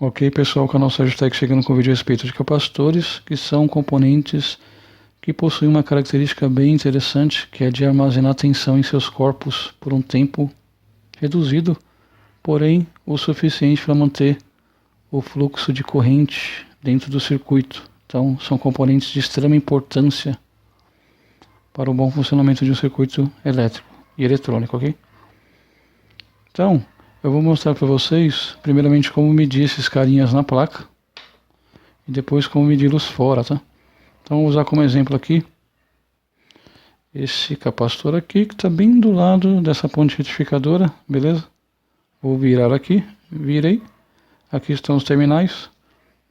Ok, pessoal, o canal Sérgio Tech chegando com vídeo a respeito de capacitores, que são componentes que possuem uma característica bem interessante, que é de armazenar tensão em seus corpos por um tempo reduzido, porém o suficiente para manter o fluxo de corrente dentro do circuito. Então, são componentes de extrema importância para o bom funcionamento de um circuito elétrico e eletrônico, ok? Então, eu vou mostrar para vocês, primeiramente, como medir esses carinhas na placa e depois como medi-los fora, tá? Então, vou usar como exemplo aqui esse capacitor aqui, que está bem do lado dessa ponte retificadora, beleza? Vou virar aqui, virei, aqui estão os terminais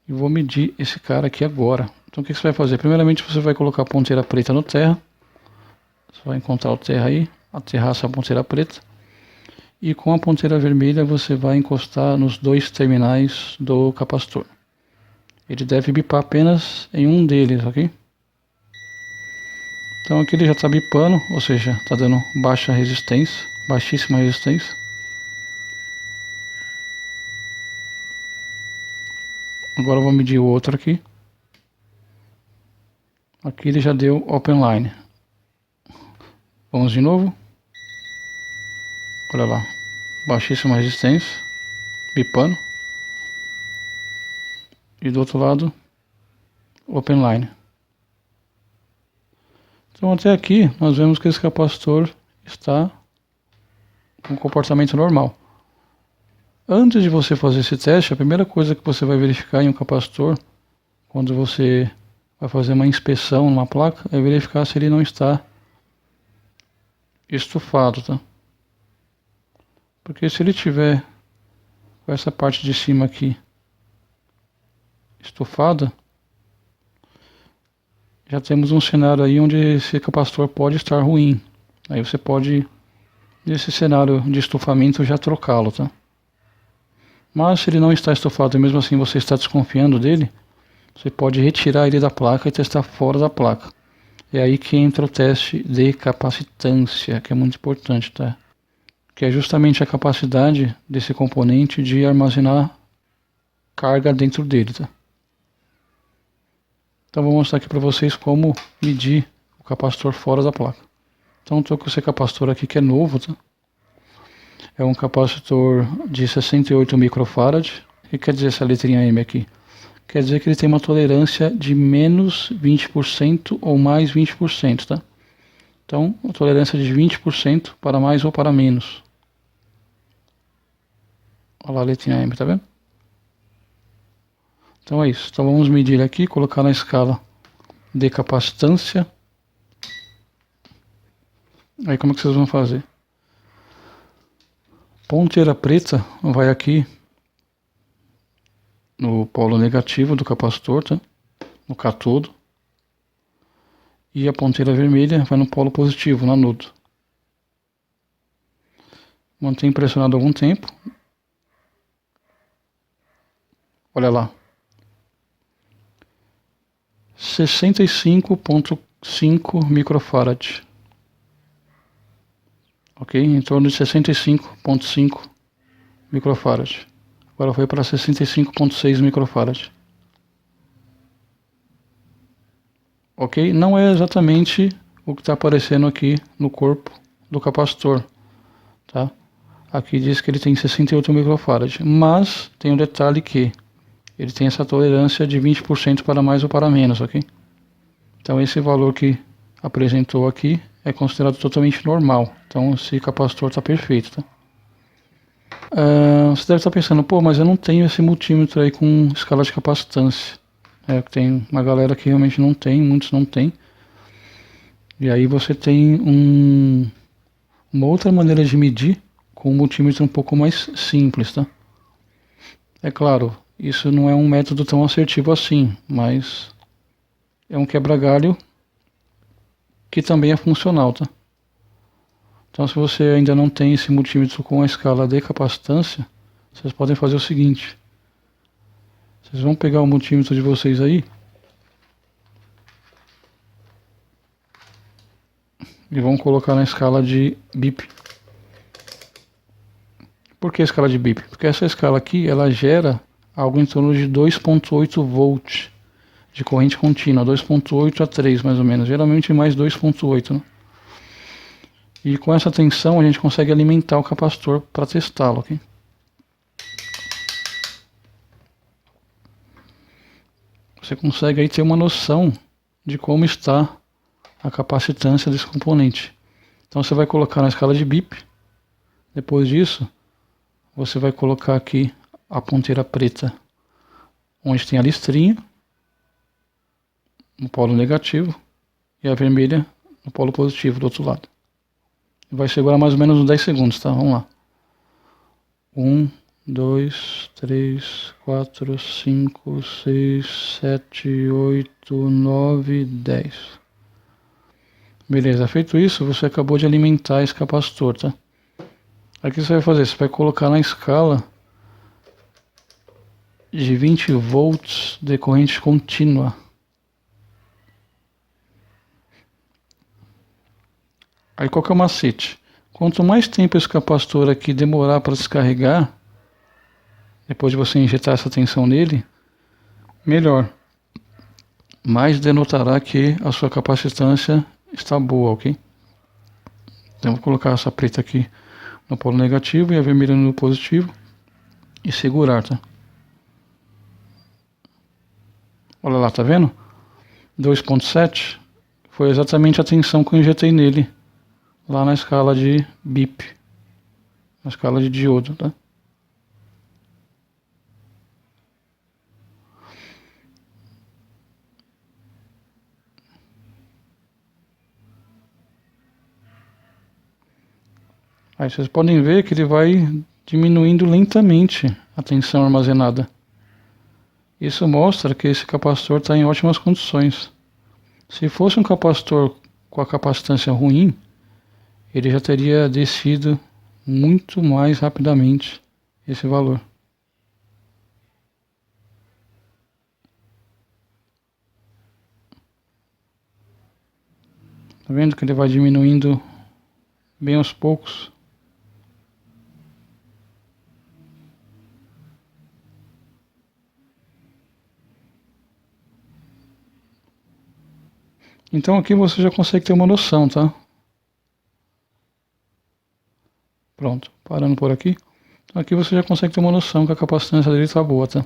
e vou medir esse cara aqui agora. Então, o que você vai fazer? Primeiramente, você vai colocar a ponteira preta no terra, você vai encontrar o terra aí, aterrar essa ponteira preta. E com a ponteira vermelha você vai encostar nos dois terminais do capacitor. Ele deve bipar apenas em um deles, ok? Então aqui ele já está bipando, ou seja, está dando baixa resistência, baixíssima resistência. Agora eu vou medir o outro aqui. Aqui ele já deu open line. Vamos de novo. Olha lá, baixíssima resistência, bipando. E do outro lado, open line. Então até aqui nós vemos que esse capacitor está com comportamento normal. Antes de você fazer esse teste, a primeira coisa que você vai verificar em um capacitor, quando você vai fazer uma inspeção numa placa, é verificar se ele não está estufado, tá? Porque se ele tiver com essa parte de cima aqui estufada, já temos um cenário aí onde esse capacitor pode estar ruim. Aí você pode, nesse cenário de estufamento, já trocá-lo, tá? Mas se ele não está estufado e mesmo assim você está desconfiando dele, você pode retirar ele da placa e testar fora da placa. É aí que entra o teste de capacitância, que é muito importante, tá? Que é justamente a capacidade desse componente de armazenar carga dentro dele, tá? Então vou mostrar aqui para vocês como medir o capacitor fora da placa. Então estou com esse capacitor aqui que é novo, tá? É um capacitor de 68 microfarad. O que quer dizer essa letrinha M aqui? Quer dizer que ele tem uma tolerância de menos 20% ou mais 20%, tá? Então, a tolerância de 20% para mais ou para menos. Olha lá a letrinha M, tá vendo? Então é isso. Então vamos medir aqui, colocar na escala de capacitância. Aí como é que vocês vão fazer? Ponteira preta vai aqui no polo negativo do capacitor, tá? No catodo. E a ponteira vermelha vai no polo positivo, no anodo. Mantém pressionado algum tempo. Olha lá. 65,5 microfarad. Ok? Em torno de 65,5 microfarad. Agora foi para 65,6 microfarad. Ok? Não é exatamente o que está aparecendo aqui no corpo do capacitor, tá? Aqui diz que ele tem 68 microfarad, mas tem um detalhe que ele tem essa tolerância de 20% para mais ou para menos, ok? Então esse valor que apresentou aqui é considerado totalmente normal. Então esse capacitor está perfeito, tá? Você deve estar pensando, pô, mas eu não tenho esse multímetro aí com escala de capacitância. Tem uma galera que realmente não tem, muitos não tem. E aí você tem uma outra maneira de medir com um multímetro um pouco mais simples, tá? É claro, isso não é um método tão assertivo assim, mas é um quebra-galho que também é funcional, tá? Então se você ainda não tem esse multímetro com a escala de capacitância, vocês podem fazer o seguinte. Vocês vão pegar o multímetro de vocês aí e vão colocar na escala de bip. Por que a escala de bip? Porque essa escala aqui, ela gera algo em torno de 2,8 volts de corrente contínua, 2,8 a 3 mais ou menos, geralmente mais 2,8, né? E com essa tensão a gente consegue alimentar o capacitor para testá-lo, ok? Você consegue aí ter uma noção de como está a capacitância desse componente. Então você vai colocar na escala de BIP. Depois disso, você vai colocar aqui a ponteira preta, onde tem a listrinha, no polo negativo, e a vermelha no polo positivo do outro lado. Vai segurar mais ou menos uns 10 segundos, tá? Vamos lá. 1, 2, 3, 4, 5, 6, 7, 8, 9, 10. Beleza, feito isso, você acabou de alimentar esse capacitor, tá? Aí o que você vai fazer? Você vai colocar na escala de 20 volts de corrente contínua. Aí qual que é o macete? Quanto mais tempo esse capacitor aqui demorar para descarregar, depois de você injetar essa tensão nele, melhor. Mais denotará que a sua capacitância está boa, ok? Então vou colocar essa preta aqui no polo negativo e a vermelha no positivo e segurar, tá? Olha lá, tá vendo? 2,7 foi exatamente a tensão que eu injetei nele lá na escala de BIP, na escala de diodo, tá? Aí vocês podem ver que ele vai diminuindo lentamente a tensão armazenada. Isso mostra que esse capacitor está em ótimas condições. Se fosse um capacitor com a capacitância ruim, ele já teria descido muito mais rapidamente esse valor. Tá vendo que ele vai diminuindo bem aos poucos? Então aqui você já consegue ter uma noção, tá? Pronto, parando por aqui. Aqui você já consegue ter uma noção que a capacitância dele está boa, tá?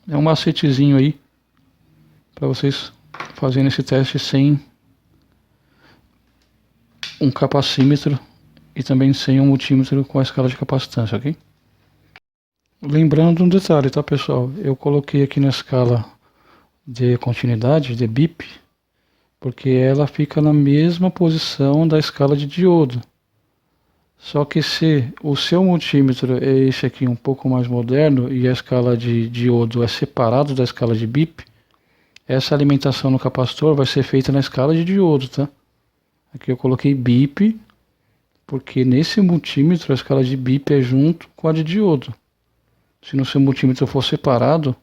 É um macetezinho aí para vocês fazerem esse teste sem um capacímetro e também sem um multímetro com a escala de capacitância, ok? Lembrando um detalhe, tá, pessoal? Eu coloquei aqui na escala de continuidade, de BIP, porque ela fica na mesma posição da escala de diodo. Só que se o seu multímetro é esse aqui um pouco mais moderno e a escala de diodo é separada da escala de BIP, essa alimentação no capacitor vai ser feita na escala de diodo, tá? Aqui eu coloquei BIP, porque nesse multímetro a escala de BIP é junto com a de diodo. Se no seu multímetro for separado,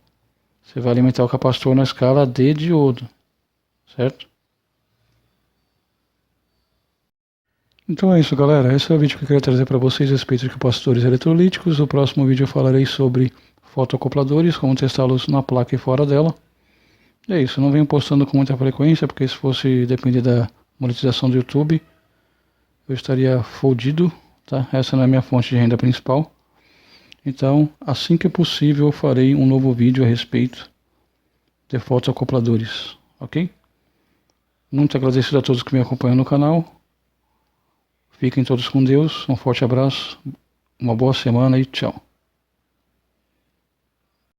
você vai alimentar o capacitor na escala de diodo, certo? Então é isso, galera. Esse é o vídeo que eu queria trazer para vocês a respeito de capacitores eletrolíticos. No próximo vídeo eu falarei sobre fotoacopladores, como testá-los na placa e fora dela. E é isso, não venho postando com muita frequência, porque se fosse depender da monetização do YouTube, eu estaria fodido, tá? Essa não é a minha fonte de renda principal. Então, assim que possível, eu farei um novo vídeo a respeito de fotoacopladores, ok? Muito agradecido a todos que me acompanham no canal. Fiquem todos com Deus, um forte abraço, uma boa semana e tchau.